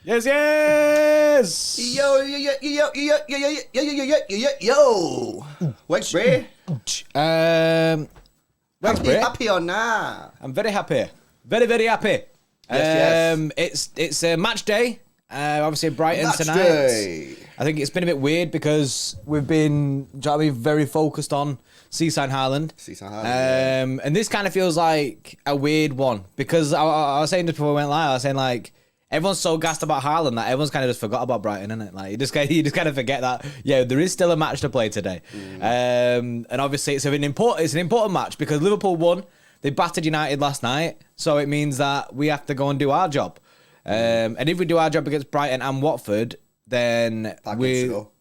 Yes, yes. Yo. What's Bray? Happy or nah? I'm very happy. Very, very happy. Yes. It's a match day. Obviously Brighton Match tonight. day. I think it's been a bit weird because we've been, do you know what I mean, very focused on Seaside Haaland. And this kind of feels like a weird one because I was saying just before we went live, I was saying like everyone's so gassed about Haaland that everyone's kind of just forgot about Brighton, isn't it? Like you just kind of forget that there is still a match to play today. And obviously it's an important match because Liverpool won. They battered United last night, so it means that we have to go and do our job. And if we do our job against Brighton and Watford, then 5 games to go.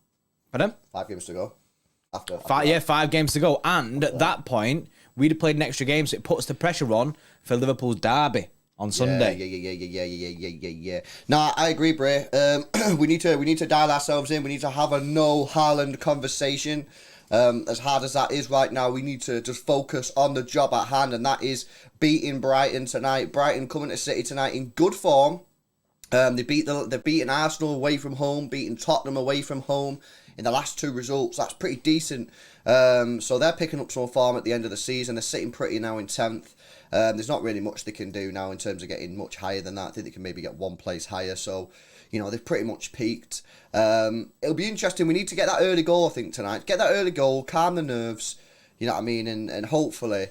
Pardon? 5 games to go. After 5 games to go. And at that point, we'd have played an extra game, so it puts the pressure on for Liverpool's derby on Sunday. Yeah. No, I agree, Bray. We need to dial ourselves in. We need to have a no Haaland conversation. As hard as that is right now, we need to just focus on the job at hand, and that is beating Brighton tonight. Brighton coming to City tonight in good form. They've beaten Arsenal away from home, beaten Tottenham away from home in the last 2 results. That's pretty decent. So they're picking up some form at the end of the season. They're sitting pretty now in 10th. There's not really much they can do now in terms of getting much higher than that. I think they can maybe get 1 place higher. So, they've pretty much peaked. It'll be interesting. We need to get that early goal, I think, tonight. Get that early goal, calm the nerves, you know what I mean? And hopefully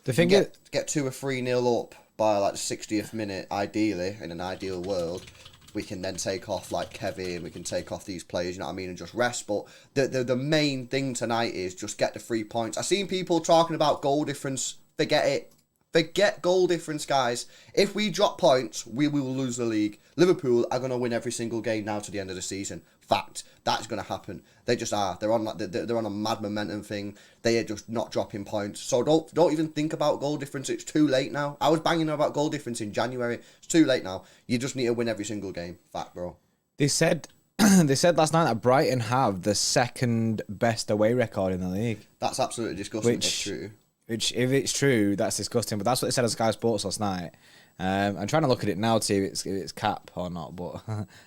get 2 or 3-0 up by like the 60th minute, ideally, in an ideal world. We can then take off like Kevin, we can take off these players, you know what I mean, and just rest. But the main thing tonight is just get the 3 points. I've seen people talking about goal difference. Forget it. Forget goal difference, guys. If we drop points, we will lose the league. Liverpool are going to win every single game now to the end of the season. Fact. That's going to happen. They just are. They're on a mad momentum thing. They are just not dropping points. So don't even think about goal difference. It's too late now. I was banging about goal difference in January. It's too late now. You just need to win every single game. Fact, bro. They said last night that Brighton have the 2nd best away record in the league. That's absolutely disgusting. It's true. Which, if it's true, that's disgusting. But that's what they said on Sky Sports last night. I'm trying to look at it now to see if it's cap or not, but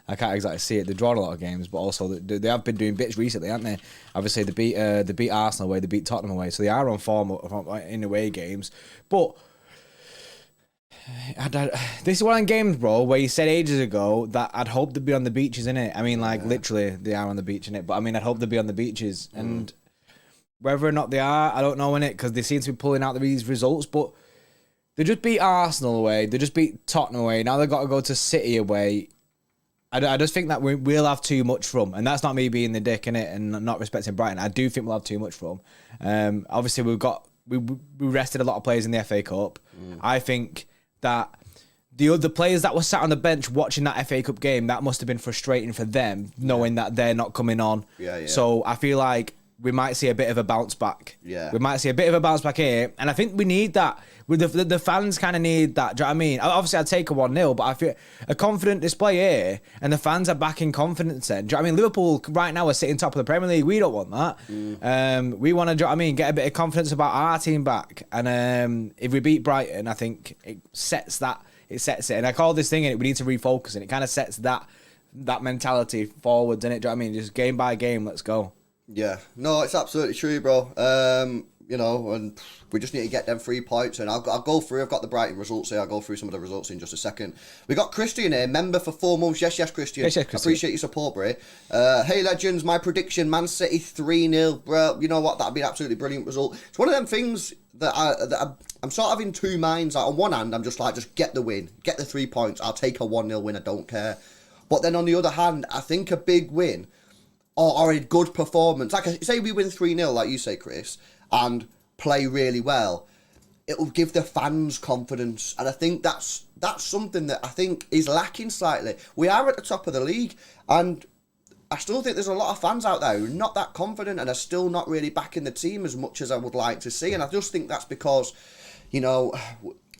I can't exactly see it. They've drawn a lot of games, but also they have been doing bits recently, haven't they? Obviously, they beat Arsenal away, they beat Tottenham away, so they are on form in away games. But this is one of the games, bro, where you said ages ago that I'd hope they'd be on the beaches, innit? I mean, literally, they are on the beach, innit? But I mean, I'd hope they'd be on the beaches. And whether or not they are, I don't know, innit? Because they seem to be pulling out these results, but they just beat Arsenal away. They just beat Tottenham away. Now they've got to go to City away. I just think that we'll have too much from. And that's not me being the dick, innit? And not respecting Brighton. I do think we'll have too much from. Obviously, we rested a lot of players in the FA Cup. I think that the players that were sat on the bench watching that FA Cup game, that must have been frustrating for them, knowing that they're not coming on. Yeah. So I feel like we might see a bit of a bounce back. Yeah. We might see a bit of a bounce back here. And I think we need that. The fans kind of need that. Do you know what I mean? Obviously, I'd take a 1-0, but I feel a confident display here, and the fans are back in confidence then. Do you know what I mean? Liverpool right now are sitting top of the Premier League. We don't want that. We want to, do you know what I mean, get a bit of confidence about our team back. And if we beat Brighton, I think it sets that. It sets it. And I call this thing, we need to refocus, and it kind of sets that mentality forwards, innit? Do you know what I mean? Just game by game, let's go. Yeah, no, it's absolutely true, bro. And we just need to get them 3 points, and I'll go through. I've got the Brighton results here. I'll go through some of the results in just a second. We got Christian here, member for 4 months. Yes, Christian. Yes, Christian. Appreciate your support, bro. Hey, legends, my prediction: Man City 3-0, bro. You know what? That'd be an absolutely brilliant result. It's one of them things that I'm sort of in 2 minds. Like, on one hand, I'm just like, just get the win, get the 3 points. I'll take a 1-0 win. I don't care. But then on the other hand, I think a big win or a good performance, like say we win 3-0, like you say, Chris, and play really well, it will give the fans confidence. And I think that's something that I think is lacking slightly. We are at the top of the league, and I still think there's a lot of fans out there who are not that confident and are still not really backing the team as much as I would like to see. And I just think that's because,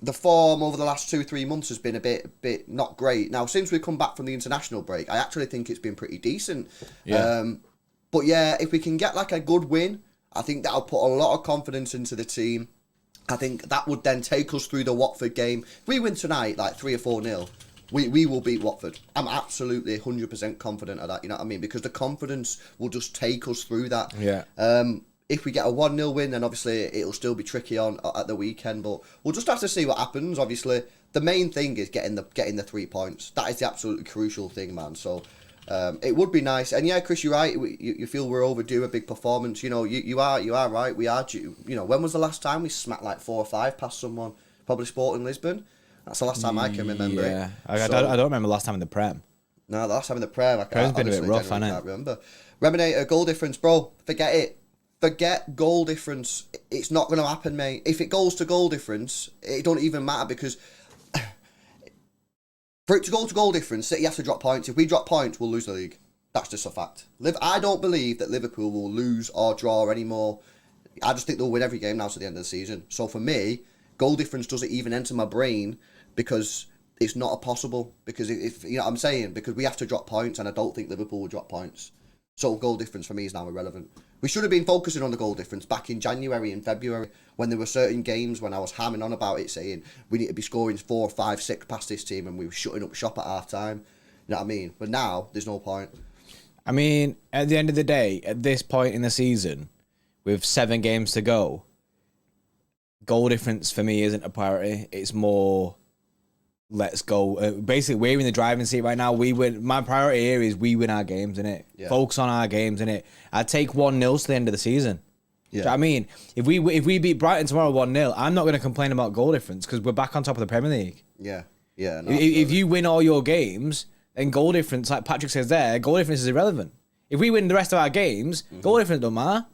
the form over the last 2-3 months has been a bit not great. Now, since we've come back from the international break, I actually think it's been pretty decent. Yeah. But yeah, if we can get like a good win, I think that'll put a lot of confidence into the team. I think that would then take us through the Watford game. If we win tonight, like 3 or 4-0, We will beat Watford. I'm absolutely 100% confident of that, you know what I mean? Because the confidence will just take us through that. Yeah. If we get a 1-0 win, then obviously it'll still be tricky at the weekend, but we'll just have to see what happens. Obviously, the main thing is getting the 3 points. That is the absolutely crucial thing, man. So it would be nice. And yeah, Chris, you're right. You feel we're overdue a big performance. You know, you are right. We are due. You know, when was the last time we smacked like 4 or 5 past someone? Probably Sporting Lisbon. That's the last time I can remember it. Yeah, I don't remember last time in the Prem. No, the last time in the Prem, Prem's been a bit rough, hasn't it? Can't remember. Reminator, goal difference, bro. Forget it. Forget goal difference. It's not going to happen, mate. If it goes to goal difference, it don't even matter because for it to go to goal difference, City have to drop points. If we drop points, we'll lose the league. That's just a fact. I don't believe that Liverpool will lose or draw anymore. I just think they'll win every game now to the end of the season. So for me, goal difference doesn't even enter my brain because it's not possible. Because if you know what I'm saying, because we have to drop points, and I don't think Liverpool will drop points. So goal difference for me is now irrelevant. We should have been focusing on the goal difference back in January and February when there were certain games when I was hammering on about it, saying we need to be scoring 4, 5, 6 past this team, and we were shutting up shop at half time. You know what I mean? But now there's no point. I mean, at the end of the day, at this point in the season, with 7 games to go, goal difference for me isn't a priority. It's more, let's go. Basically, we're in the driving seat right now. We win. My priority here is we win our games, innit? Yeah. Focus on our games, innit? I'd take 1-0 to the end of the season. Yeah. Do you know what I mean? If we beat Brighton tomorrow 1-0, I'm not going to complain about goal difference because we're back on top of the Premier League. Yeah. Yeah. No, if you win all your games, then goal difference, like Patrick says there, goal difference is irrelevant. If we win the rest of our games, goal difference don't matter.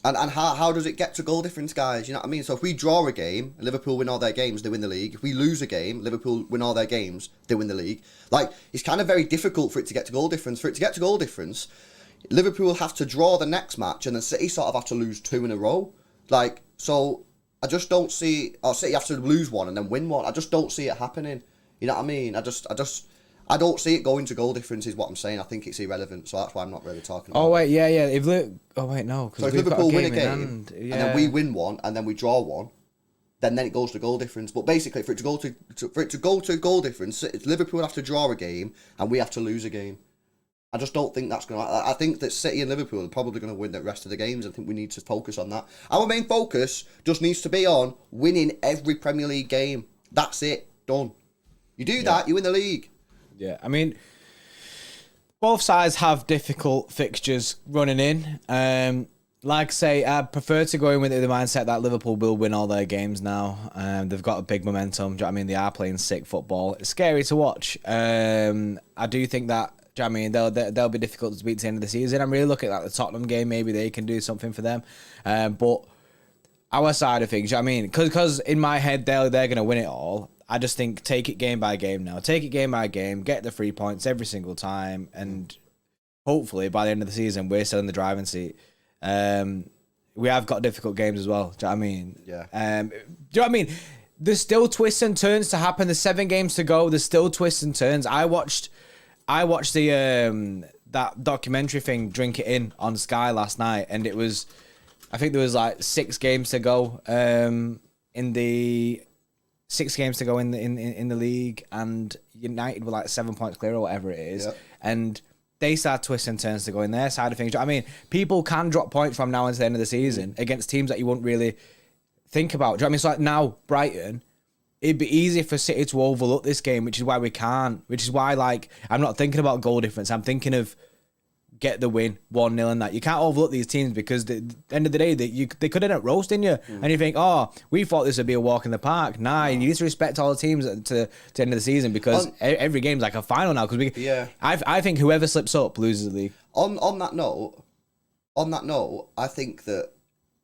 And how does it get to goal difference, guys? You know what I mean? So if we draw a game, Liverpool win all their games, they win the league. If we lose a game, Liverpool win all their games, they win the league. Like, it's kind of very difficult for it to get to goal difference. For it to get to goal difference, Liverpool have to draw the next match, and then City sort of have to lose 2 in a row. Like, so I just don't see, or City have to lose 1 and then win 1. I just don't see it happening. You know what I mean? I don't see it going to goal difference is what I'm saying. I think it's irrelevant, so that's why I'm not really talking about it. Oh, wait, yeah. No. So if Liverpool win a game, and then we win 1, and then we draw 1, then it goes to goal difference. But basically, for it to go to goal difference, Liverpool have to draw a game, and we have to lose a game. I just don't think that's going to... I think that City and Liverpool are probably going to win the rest of the games. I think we need to focus on that. Our main focus just needs to be on winning every Premier League game. That's it. Done. You do that, you win the league. Yeah, I mean, both sides have difficult fixtures running in. Like I say, I prefer to go in with the mindset that Liverpool will win all their games now. They've got a big momentum. Do you know what I mean? They are playing sick football. It's scary to watch. I do think that, do you know what I mean, they'll be difficult to beat at the end of the season. I'm really looking at the Tottenham game. Maybe they can do something for them. But our side of things, do you know what I mean? Because in my head, they're going to win it all. I just think take it game by game now. Take it game by game, get the 3 points every single time, and hopefully by the end of the season, we're still in the driving seat. We have got difficult games as well. Do you know what I mean? Yeah. Do you know what I mean? There's still twists and turns to happen. There's 7 games to go. There's still twists and turns. I watched the that documentary thing, Drink It In, on Sky last night, and it was, I think there was like 6 games to go in the 6 games to go in the league, and United were like 7 points clear or whatever it is, and they start twists and turns to go in their side of things. Do you know what I mean? People can drop points from now until the end of the season against teams that you wouldn't really think about. Do you know what I mean? So like now, Brighton, it'd be easy for City to overlook this game, which is why we can't. Which is why, like, I'm not thinking about goal difference. I'm thinking of get the win, 1-0 and that. You can't overlook these teams because at the end of the day, they could end up roasting you. And you think, oh, we thought this would be a walk in the park. Nah, you need to respect all the teams to the end of the season because every game's like a final now. Because I think whoever slips up loses the league. On that note, I think that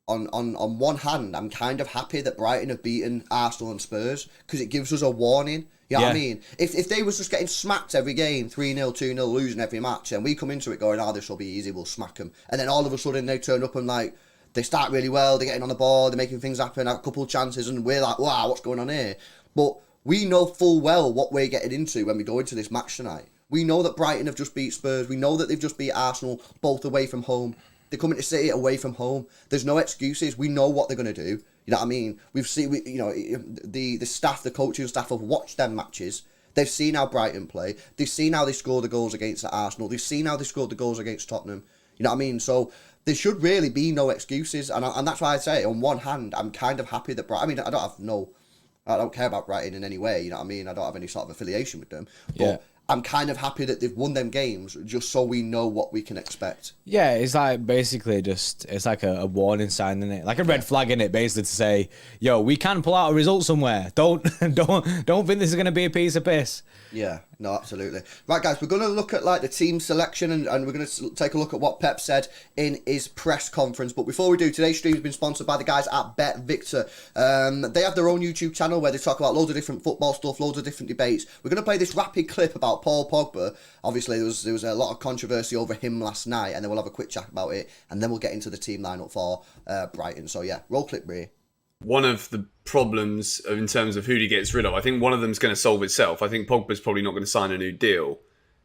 on one hand, I'm kind of happy that Brighton have beaten Arsenal and Spurs because it gives us a warning. You know what I mean? If they was just getting smacked every game, 3-0, 2-0, losing every match, and we come into it going, this will be easy, we'll smack them. And then all of a sudden they turn up and like, they start really well, they're getting on the ball, they're making things happen, a couple of chances, and we're like, wow, what's going on here? But we know full well what we're getting into when we go into this match tonight. We know that Brighton have just beat Spurs. We know that they've just beat Arsenal, both away from home. They're coming to City away from home. There's no excuses. We know what they're going to do. You know what I mean? We've seen, the staff, the coaching staff have watched them matches. They've seen how Brighton play. They've seen how they score the goals against Arsenal. They've seen how they scored the goals against Tottenham. You know what I mean? So there should really be no excuses. And that's why I say, on one hand, I'm kind of happy that Brighton... I mean, I don't care about Brighton in any way. You know what I mean? I don't have any sort of affiliation with them. But I'm kind of happy that they've won them games just so we know what we can expect. Yeah, it's like basically it's like a warning sign, isn't it? Like a red flag in it, basically to say, yo, we can pull out a result somewhere. Don't think this is going to be a piece of piss. Yeah, no, absolutely. Right, guys, we're going to look at like the team selection and we're going to take a look at what Pep said in his press conference. But before we do, today's stream has been sponsored by the guys at BetVictor. They have their own YouTube channel where they talk about loads of different football stuff, loads of different debates. We're going to play this rapid clip about Paul Pogba. Obviously, there was a lot of controversy over him last night, and then we'll have a quick chat about it, and then we'll get into the team lineup for Brighton. So yeah, roll clip, Brie. One of the problems in terms of who he gets rid of, I think one of them is going to solve itself. I think Pogba's probably not going to sign a new deal.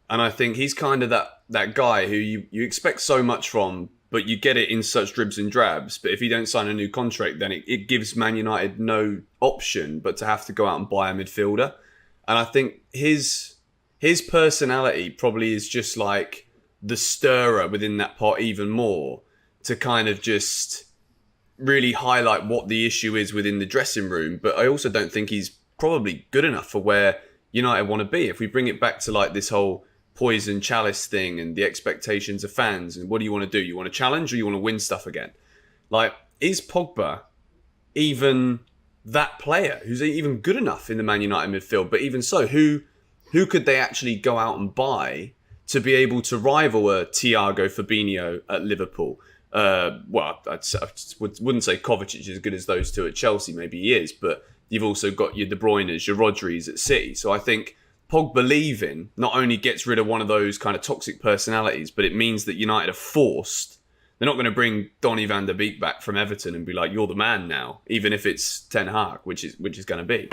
And I think he's kind of that guy who you expect so much from, but you get it in such dribs and drabs. But if you don't sign a new contract, then it gives Man United no option but to have to go out and buy a midfielder. And I think his personality probably is just like the stirrer within that pot even more to kind of just really highlight what the issue is within the dressing room. But I also don't think he's probably good enough for where United want to be. If we bring it back to like this whole poison chalice thing and the expectations of fans, and what do you want to do? You want to challenge or you want to win stuff again? Like, is Pogba even that player who's even good enough in the Man United midfield? But even so, who could they actually go out and buy to be able to rival a Thiago Fabinho at Liverpool? Well, I wouldn't say Kovacic is as good as those two at Chelsea. Maybe he is, but you've also got your De Bruyne's, your Rodri's at City. So I think Pogba leaving not only gets rid of one of those kind of toxic personalities, but it means that United are forced. They're not going to bring Donny van der Beek back from Everton and be like, "You're the man now," even if it's Ten Hag, which is going to be.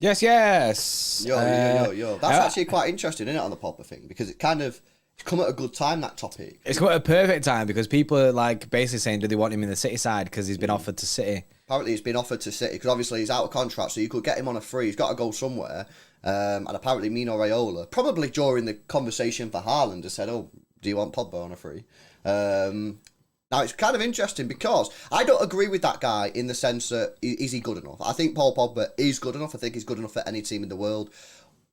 Yes. Yo. That's actually quite interesting, isn't it, on the Pogba thing? Because it kind of come at a good time, that topic. It's come at a perfect time because people are like basically saying, do they want him in the City side because he's been offered to City? Apparently he's been offered to City because obviously he's out of contract, so you could get him on a free. He's got to go somewhere. And apparently Mino Raiola, probably during the conversation for Haaland, has said, oh, do you want Pogba on a free? Now, it's kind of interesting because I don't agree with that guy in the sense that, is he good enough? I think Paul Pogba is good enough. I think he's good enough for any team in the world.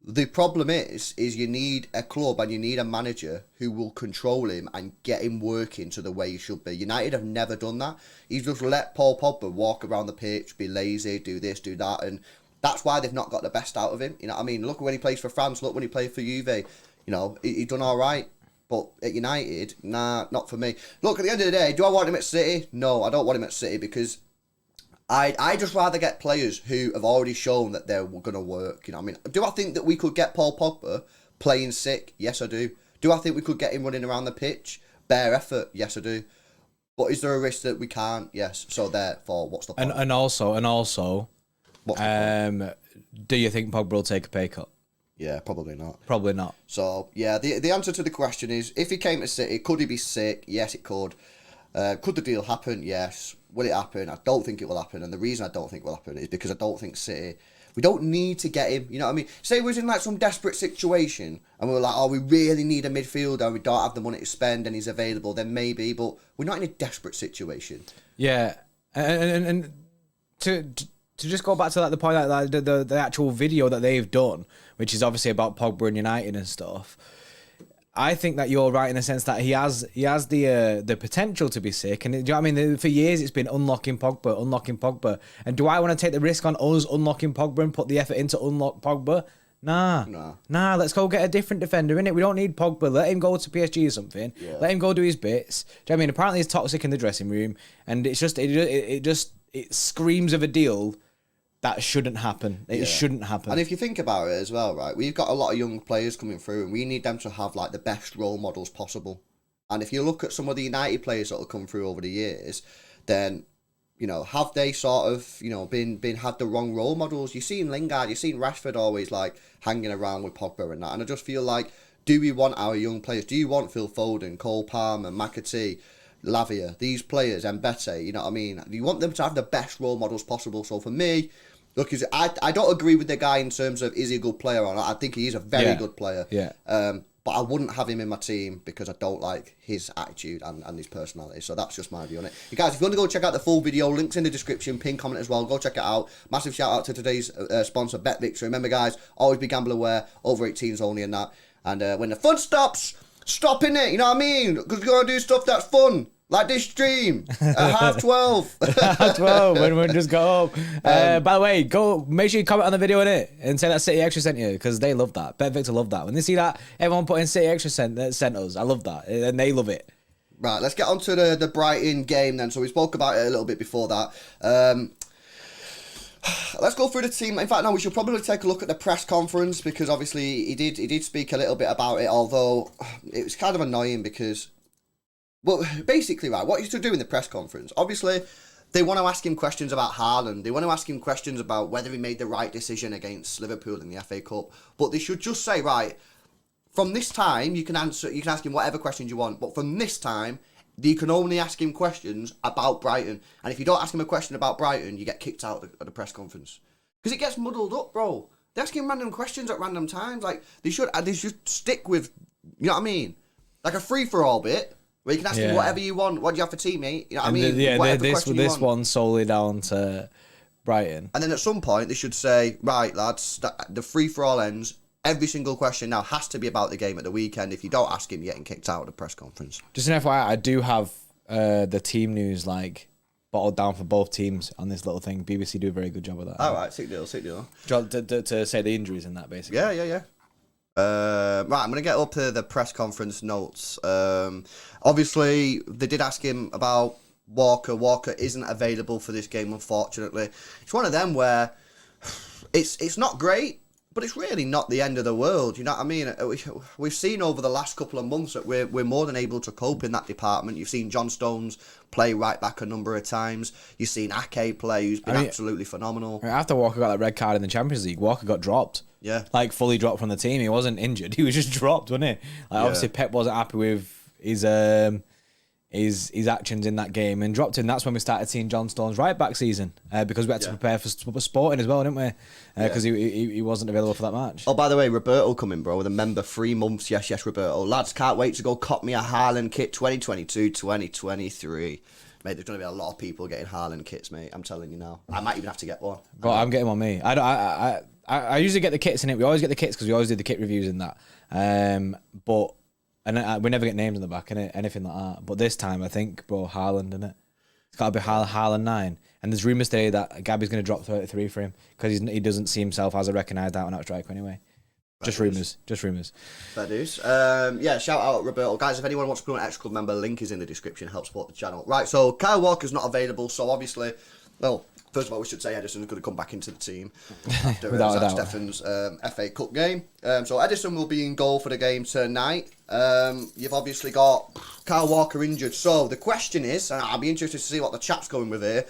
The problem is you need a club and you need a manager who will control him and get him working to the way he should be. United have never done that. He's just let Paul Pogba walk around the pitch, be lazy, do this, do that, and that's why they've not got the best out of him. You know what I mean? Look when he plays for France, look when he played for Juve. You know, he done all right. But at United, nah, not for me. Look, at the end of the day, do I want him at City? No, I don't want him at City because I just rather get players who have already shown that they're going to work. You know what I mean? Do I think that we could get Paul Pogba playing sick? Yes, I do. Do I think we could get him running around the pitch? Bare effort? Yes, I do. But is there a risk that we can't? Yes. So therefore, what's the point? And also, do you think Pogba will take a pay cut? Yeah, probably not. Probably not. So, yeah, the answer to the question is, if he came to City, could he be sick? Yes, it could. Could the deal happen? Yes. Will it happen? I don't think it will happen. And the reason I don't think it will happen is because I don't think City... We don't need to get him, you know what I mean? Say we was in like some desperate situation and we were like, oh, we really need a midfielder and we don't have the money to spend and he's available, then maybe, but we're not in a desperate situation. Yeah. And to just go back to like the point, like the actual video that they've done, which is obviously about Pogba and United and stuff. I think that you're right in the sense that he has the potential to be sick, and do you know what I mean? For years it's been unlocking Pogba. And do I want to take the risk on us unlocking Pogba and put the effort in to unlock Pogba? Nah. Let's go get a different defender, innit? We don't need Pogba. Let him go to PSG or something. Yeah. Let him go do his bits. Do you know what I mean? Apparently he's toxic in the dressing room, and it's just it screams of a deal that shouldn't happen. It shouldn't happen. And if you think about it as well, right, we've got a lot of young players coming through and we need them to have like the best role models possible. And if you look at some of the United players that have come through over the years, then, you know, have they sort of, you know, been had the wrong role models? You've seen Lingard, you've seen Rashford always like hanging around with Pogba and that. And I just feel like, do we want our young players? Do you want Phil Foden, Cole Palmer, McAtee, Lavia, these players, Mbete, you know what I mean? You want them to have the best role models possible. So for me, look, I don't agree with the guy in terms of is he a good player or not. I think he is a very good player. Yeah. But I wouldn't have him in my team because I don't like his attitude and his personality. So that's just my view on it. You guys, if you want to go check out the full video, links in the description, pin comment as well. Go check it out. Massive shout out to today's sponsor, BetVictor. Remember, guys, always be gamble aware, over 18s only and that. And when the fun stops, stop in it. You know what I mean? Because we're going to do stuff that's fun. Like this stream at 12:30. 12 when we just got up. By the way, go make sure you comment on the video in it and say that City Extra sent you because they love that. BetVictor love that. When they see that everyone put in City Extra sent us, I love that and they love it. Right, let's get on to the Brighton game then. So we spoke about it a little bit before that. Let's go through the team. In fact, no, we should probably take a look at the press conference because obviously he did speak a little bit about it, although it was kind of annoying because. Well, basically, right, what he's to do in the press conference, obviously, they want to ask him questions about Haaland. They want to ask him questions about whether he made the right decision against Liverpool in the FA Cup. But they should just say, right, from this time, you can ask him whatever questions you want. But from this time, you can only ask him questions about Brighton. And if you don't ask him a question about Brighton, you get kicked out of the press conference. Because it gets muddled up, bro. They're asking random questions at random times. Like, they should stick with, you know what I mean? Like a free-for-all bit. Where you can ask him whatever you want. What do you have for teammate? You know what I mean? This one's solely down to Brighton. And then at some point, they should say, right, lads, the free-for-all ends. Every single question now has to be about the game at the weekend. If you don't ask him, you're getting kicked out of the press conference. Just an FYI, I do have the team news bottled down for both teams on this little thing. BBC do a very good job of that. All right, sick deal. To say the injuries and that, basically. Yeah. Right, I'm going to get up to the press conference notes. Obviously, they did ask him about Walker. Walker isn't available for this game, unfortunately. It's one of them where it's not great, but it's really not the end of the world. You know what I mean? We've seen over the last couple of months that we're more than able to cope in that department. You've seen John Stones play right back a number of times. You've seen Ake play, who's been absolutely phenomenal. After Walker got that red card in the Champions League, Walker got dropped. Yeah. Fully dropped from the team. He wasn't injured. He was just dropped, wasn't he? Obviously, Pep wasn't happy with his actions in that game and dropped him. That's when we started seeing John Stones right back season because we had to prepare for Sporting as well, didn't we? Because he wasn't available for that match. Oh, by the way, Roberto coming, bro, with a member 3 months. Yes, Roberto. Lads, can't wait to go cop me a Haaland kit 2022-2023. Mate, there's going to be a lot of people getting Haaland kits, mate. I'm telling you now. I might even have to get one. Bro, I'm getting one, me. I usually get the kits in it. We always get the kits because we always do the kit reviews in that. But we never get names on the back, innit? Anything like that. But this time, I think, bro, Haaland, innit? It's got to be Haaland 9. And there's rumours today that Gabby's going to drop 33 for him because he doesn't see himself as a recognised out-and-out striker anyway. Just rumours. Fair dues. Shout out Roberto. Guys, if anyone wants to become an X-Club member, link is in the description. Help support the channel. Right, so Kyle Walker's not available, so obviously, well, first of all, we should say Edison's going to come back into the team after Zach Steffen's FA Cup game. So Edison will be in goal for the game tonight. You've obviously got Kyle Walker injured. So the question is, and I'll be interested to see what the chat's going with here,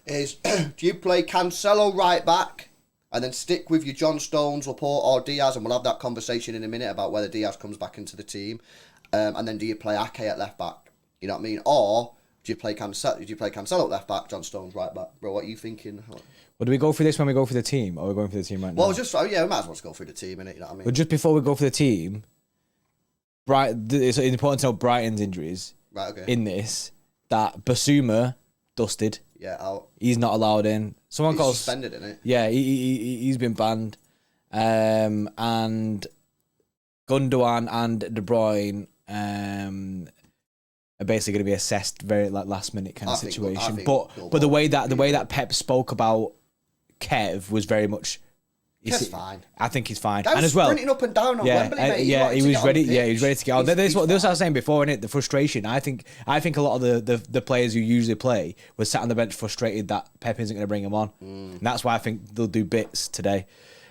is do you play Cancelo right back and then stick with your John Stones, Laporte or Diaz, and we'll have that conversation in a minute about whether Diaz comes back into the team, and then do you play Ake at left back? You know what I mean? Or do you play Cancelo at left back, John Stones right back? Bro, what are you thinking? Well, do we go for this when we go for the team, or are we going for the team right now? Well, we might as well just go through the team, innit? You know what I mean? But just before we go for the team, it's important to know Brighton's injuries. Right, okay. In this, that Basuma dusted. Yeah, out. He's not allowed in. Someone He's suspended, isn't it? Yeah, he's been banned. And Gundogan and De Bruyne are basically going to be assessed very last minute kind of situation. But the way that Pep spoke about Kev was very much. Kev's fine. I think he's fine, and as well, sprinting up and down on Wembley, mate. He was ready. Yeah, he was ready to get on. This is what I was saying before, innit? The frustration. I think a lot of the players who usually play were sat on the bench frustrated that Pep isn't going to bring them on. And that's why I think they'll do bits today.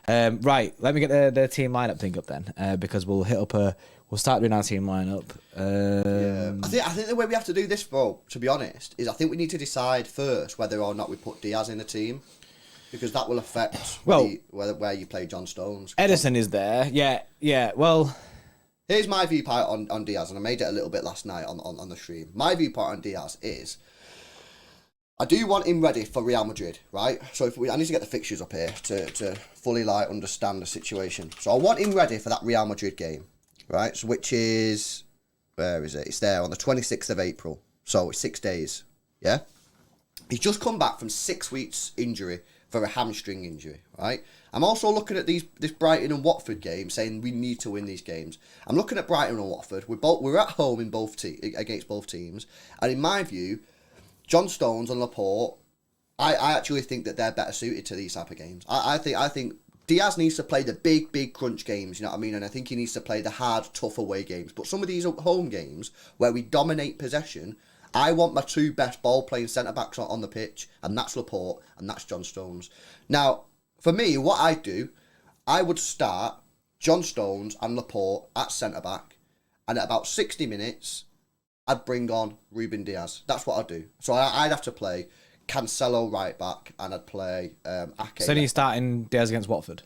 Right, let me get the team lineup thing up then, because we'll start doing our team lineup. I think the way we have to do this, bro, to be honest, is I think we need to decide first whether or not we put Diaz in the team. Because that will affect where you play John Stones. Edison is there. Yeah. Well, Here's my viewpoint on Diaz, and I made it a little bit last night on the stream. My viewpoint on Diaz is, I do want him ready for Real Madrid, right? So I need to get the fixtures up here to fully like understand the situation. So I want him ready for that Real Madrid game, right? So which is, where is it? It's there on the 26th of April. So it's 6 days, yeah? He's just come back from 6 weeks injury for a hamstring injury, right? I'm also looking at this Brighton and Watford game, saying we need to win these games. I'm looking at Brighton and Watford. We're at home in against both teams, and in my view, John Stones and Laporte, I actually think that they're better suited to these type of games. I think Diaz needs to play the big crunch games, you know what I mean? And I think he needs to play the hard, tough away games. But some of these home games where we dominate possession, I want my 2 best ball-playing centre-backs on the pitch, and that's Laporte and that's John Stones. Now, for me, what I do, I would start John Stones and Laporte at centre-back, and at about 60 minutes, I'd bring on Ruben Diaz. That's what I'd do. So I'd have to play Cancelo right back, and I'd play Ake. So you're starting Diaz against Watford?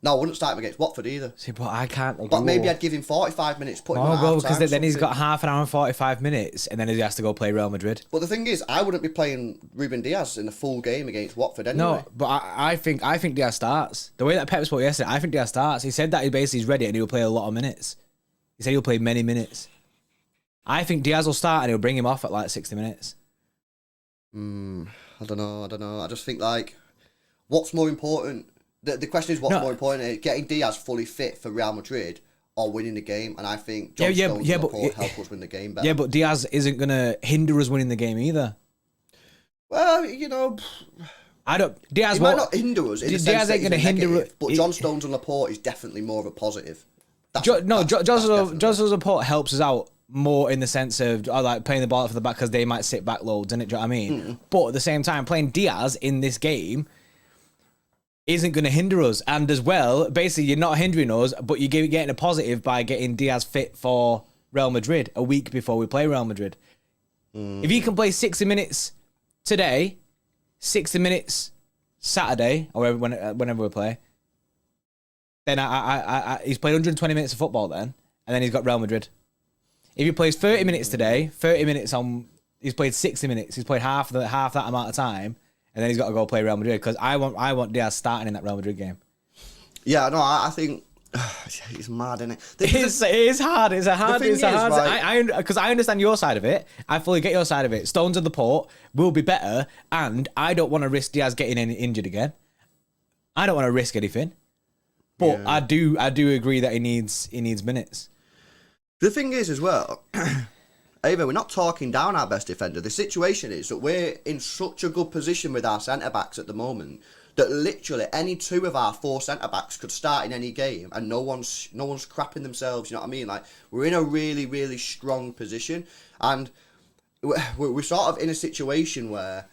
No, I wouldn't start him against Watford either. See, but I can't. But maybe I'd give him 45 minutes, put him on bro, because then he's got half an hour and 45 minutes, and then he has to go play Real Madrid. But the thing is, I wouldn't be playing Ruben Diaz in the full game against Watford anyway. No, but I think Diaz starts. The way that Pep spoke yesterday, I think Diaz starts. He said that he basically is ready and he'll play a lot of minutes. He said he'll play many minutes. I think Diaz will start and he'll bring him off at like 60 minutes. I don't know. I just think, like, what's more important? The question is, what's more important? Getting Diaz fully fit for Real Madrid or winning the game? And I think John Stones and Laporte help us win the game better. Yeah, but Diaz isn't going to hinder us winning the game either. Well, you know... Diaz he might not hinder us in the Diaz sense ain't that going to hinder us. But John Stones and Laporte is definitely more of a positive. John Laporte helps us out more in the sense of like playing the ball for the back because they might sit back loads, innit? Do you know what I mean? But at the same time, playing Diaz in this game isn't going to hinder us. And as well, basically, you're not hindering us, but you're getting a positive by getting Diaz fit for Real Madrid a week before we play Real Madrid. If he can play 60 minutes today, 60 minutes Saturday, or whenever we play, then he's played 120 minutes of football then, and then he's got Real Madrid. If he plays 30 minutes today, 30 minutes he's played 60 minutes, he's played half that amount of time, and then he's got to go play Real Madrid, because I want Diaz starting in that Real Madrid game. Yeah, no, I think it's mad, isn't it? It is hard. It's a hard. Because I understand your side of it. I fully get your side of it. Stones and Laporte will be better, and I don't want to risk Diaz getting injured again. I don't want to risk anything, but yeah. I do agree that he needs minutes. The thing is, as well, Ava, we're not talking down our best defender. The situation is that we're in such a good position with our centre-backs at the moment that literally any 2 of our 4 centre-backs could start in any game and no one's crapping themselves, you know what I mean? Like, we're in a really, really strong position, and we're sort of in a situation where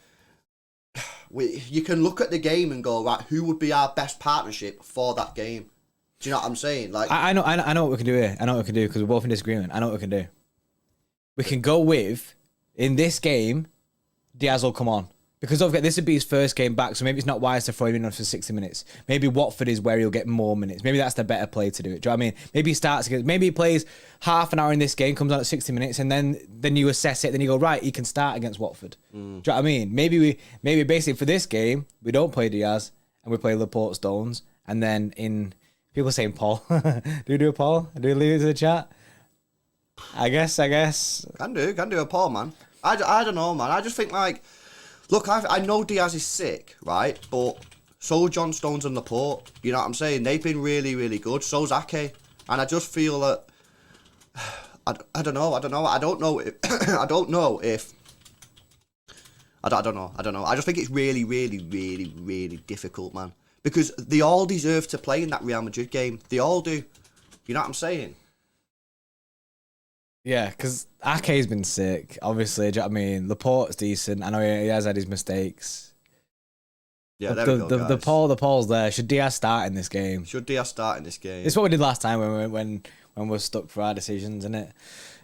you can look at the game and go, right, who would be our best partnership for that game? Do you know what I'm saying? Like, I know what we can do here. I know what we can do because we're both in disagreement. I know what we can do. We can go with, in this game, Diaz will come on. Because don't forget, this would be his first game back, so maybe it's not wise to throw him in for 60 minutes. Maybe Watford is where he'll get more minutes. Maybe that's the better play to do it. Do you know what I mean? Maybe he starts against, maybe he plays half an hour in this game, comes on at 60 minutes, and then you assess it, then you go, right, he can start against Watford. Do you know what I mean? Maybe basically for this game, we don't play Diaz, and we play Laporte, Stones, and then in... People saying Paul. Do we do a Paul? Do we leave it to the chat? I guess. Can do a Paul, man. I don't know, man. I just think, like, look, I know Diaz is sick, right? But so John Stones and Laporte. You know what I'm saying? They've been really, really good. So's Ake. And I just feel that I don't know. I don't know if I don't know. I just think it's really, really, really, really difficult, man. Because they all deserve to play in that Real Madrid game. They all do. You know what I'm saying? Yeah, because Ake's been sick, obviously. Do you know what I mean? Laporte's decent. I know he has had his mistakes. Yeah, there we go, guys. The Paul's there. Should Diaz start in this game? It's what we did last time when we were stuck for our decisions, isn't it?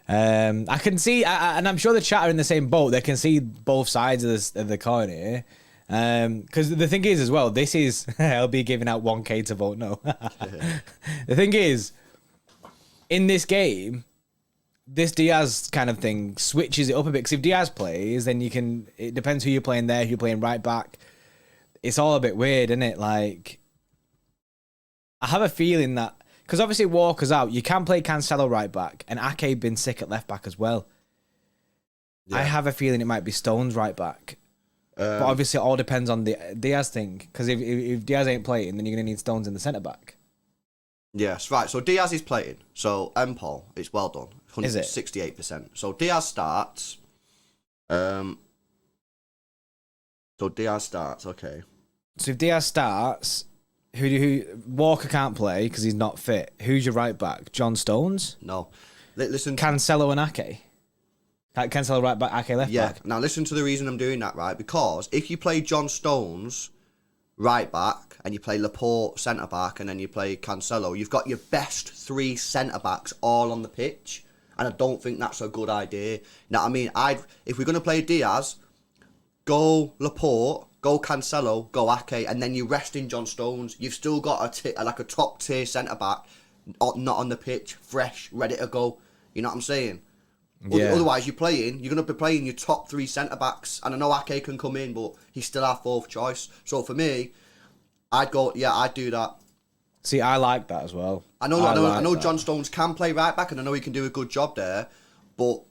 I can see, and I'm sure the chat are in the same boat. They can see both sides of the coin here. Because the thing is as well, this is LB giving out 1k to vote no. The thing is, in this game, this Diaz kind of thing switches it up a bit. Because if Diaz plays, then it depends who you're playing there, who you're playing right back. It's all a bit weird, isn't it? Like, I have a feeling that, because obviously Walker's out, you can play Cancelo right back, and Ake been sick at left back as well. Yeah. I have a feeling it might be Stones right back. But obviously it all depends on the Diaz thing. Because if Diaz ain't playing, then you're going to need Stones in the centre back. Yes, right. So Diaz is playing. So Empol, it's well done. 168%. So Diaz starts. So Diaz starts, okay. So if Diaz starts, who Walker can't play because he's not fit. Who's your right back? John Stones? No. Listen. Cancelo and Ake. Cancelo right back, Ake left back. Now listen to the reason I'm doing that, right? Because if you play John Stones right back and you play Laporte centre back and then you play Cancelo, you've got your best three centre backs all on the pitch, and I don't think that's a good idea. Now, I mean, if we're going to play Diaz, go Laporte, go Cancelo, go Ake, and then you rest in John Stones. You've still got a top tier centre back, not on the pitch, fresh, ready to go. You know what I'm saying? Yeah. Otherwise, you're going to be playing your top three centre backs, and I know Ake can come in, but he's still our fourth choice. So for me, I'd do that. See, I like that as well. I know John Stones can play right back, and I know he can do a good job there. But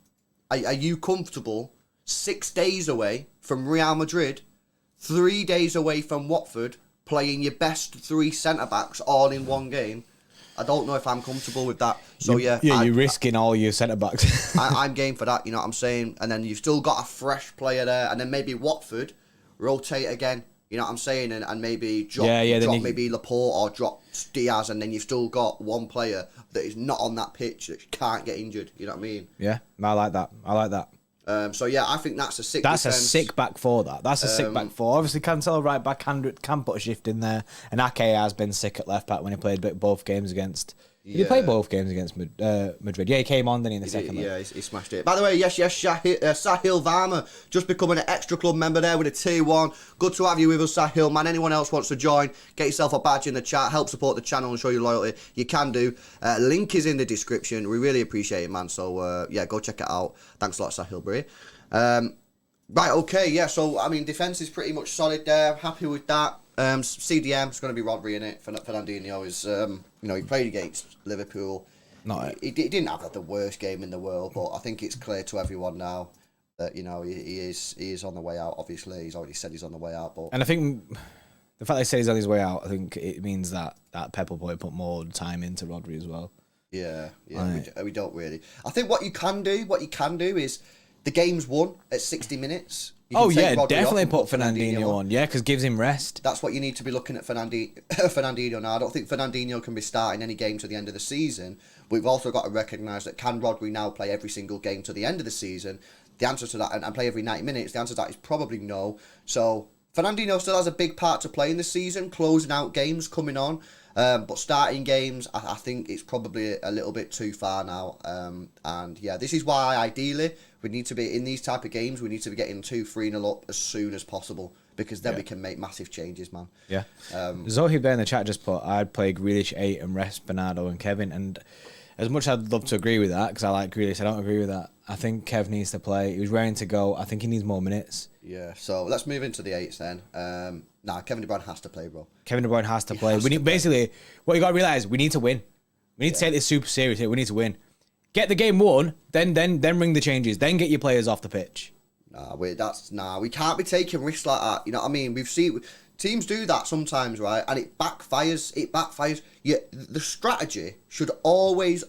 are you comfortable 6 days away from Real Madrid, 3 days away from Watford, playing your best three centre backs all in one game? I don't know if I'm comfortable with that. So you're risking all your centre backs. I'm game for that. You know what I'm saying? And then you've still got a fresh player there, and then maybe Watford rotate again. You know what I'm saying? And maybe drop maybe Laporte or drop Diaz, and then you've still got one player that is not on that pitch that can't get injured. You know what I mean? Yeah, I like that. So yeah, I think that's a sick. That's defense. A sick back four. That's a sick back four. Obviously, Cancelo right back can put a shift in there, and Ake has been sick at left back when he played both games against. Did he play both games against Madrid? Yeah, he came on then in the second leg. Yeah, he smashed it. By the way, yes, Sahil Varma just becoming an extra club member there with a tier 1. Good to have you with us, Sahil, man. Anyone else wants to join, get yourself a badge in the chat, help support the channel and show your loyalty. You can do. Link is in the description. We really appreciate it, man. So, go check it out. Thanks a lot, Sahil Bray. Right, okay, yeah. So, I mean, defence is pretty much solid there. Happy with that. CDM is going to be Rodri in it. Fernandinho is, he played against Liverpool. He didn't have the worst game in the world, but I think it's clear to everyone now that he is on the way out. Obviously, he's already said he's on the way out. And I think the fact they say he's on his way out, I think it means that Pep will probably put more time into Rodri as well. Yeah, we don't really. I think what you can do is the game's won at 60 minutes. Definitely put Fernandinho on. Yeah, because gives him rest. That's what you need to be looking at Fernandinho now. I don't think Fernandinho can be starting any game to the end of the season. But we've also got to recognise that can Rodri now play every single game to the end of the season? The answer to that, and play every 90 minutes, the answer to that is probably no. So Fernandinho still has a big part to play in the season, closing out games, coming on. But starting games, I think it's probably a little bit too far now. This is why ideally we need to be in these type of games. We need to be getting 2-3-0 up as soon as possible, because then we can make massive changes, man. Yeah. Zohi there in the chat just put, I'd play Grealish 8 and rest Bernardo and Kevin. And as much as I'd love to agree with that, because I like Grealish, I don't agree with that. I think Kev needs to play. He was raring to go. I think he needs more minutes. Yeah. So let's move into the 8s then. Kevin De Bruyne has to play, bro. Kevin De Bruyne has to play. Basically, what you got to realise, we need to win. We need to take this super seriously. We need to win. Get the game won, then ring the changes. Then get your players off the pitch. We can't be taking risks like that. You know what I mean? We've seen teams do that sometimes, right? And it backfires. Yeah, the strategy should always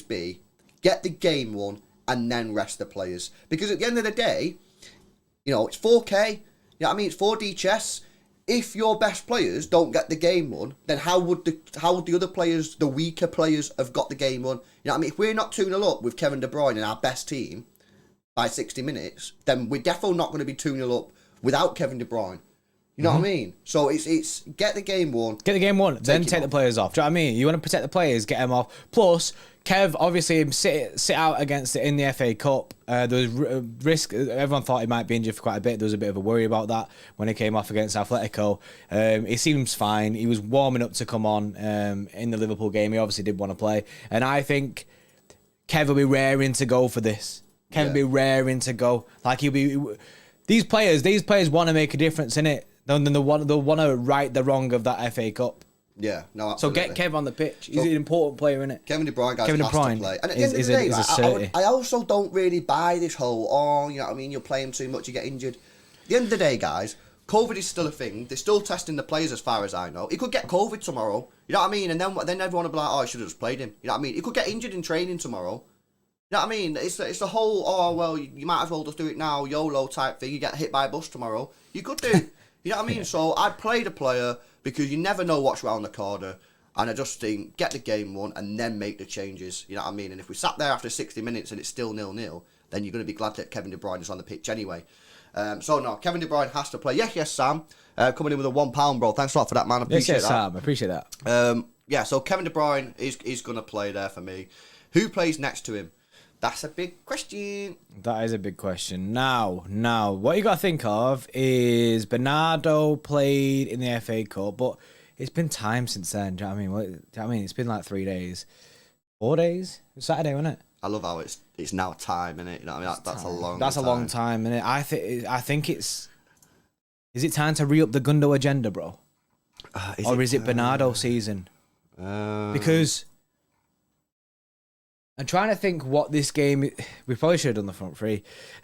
be get the game won and then rest the players. Because at the end of the day, it's 4K. You know what I mean? It's 4D chess. If your best players don't get the game won, then how would the other players, the weaker players, have got the game won? You know what I mean? If we're not 2-0 up with Kevin De Bruyne and our best team by 60 minutes, then we're definitely not going to be 2-0 up without Kevin De Bruyne. You know what I mean? So it's get the game won. Get the game won, then take the players off. Do you know what I mean? You want to protect the players, get them off. Plus, Kev obviously sit out against it in the FA Cup. There was risk. Everyone thought he might be injured for quite a bit. There was a bit of a worry about that when he came off against Atletico. He seems fine. He was warming up to come on in the Liverpool game. He obviously did want to play. And I think Kev will be raring to go for this. Kev will be raring to go. Like he'll be... These players want to make a difference, innit? They'll want to right the wrong of that FA Cup. Yeah, no, absolutely. So get Kev on the pitch. He's an important player, isn't it? Kevin De Bruyne, guys, has to play. And at the end of the day, I also don't really buy this whole, you know what I mean, you're playing too much, you get injured. At the end of the day, guys, COVID is still a thing. They're still testing the players as far as I know. He could get COVID tomorrow, you know what I mean? And then everyone will be like, oh, I should have just played him. You know what I mean? He could get injured in training tomorrow. You know what I mean? It's the whole, oh, well, you might as well just do it now, YOLO type thing. You get hit by a bus tomorrow. You could do. You know what I mean? So I'd play the player because you never know what's round the corner. And I just think, get the game won and then make the changes. You know what I mean? And if we sat there after 60 minutes and it's still 0-0, then you're going to be glad that Kevin De Bruyne is on the pitch anyway. So, no, Kevin De Bruyne has to play. Yes, Sam. Coming in with a £1, bro. Thanks a lot for that, man. I appreciate that. Yes, Sam. I appreciate that. Yeah, so Kevin De Bruyne is going to play there for me. Who plays next to him? That's a big question. That is a big question. Now, what you got to think of is Bernardo played in the FA Cup, but it's been time since then. Do you know what I mean? It's been like 3 days. 4 days? It was Saturday, wasn't it? I love how it's now time, innit? You know what I mean? That's a long time. That's a long time, innit? I think it's... Is it time to re-up the Gundo agenda, bro? Is it Bernardo season? Because... I'm trying to think what this game... We probably should have done the front three.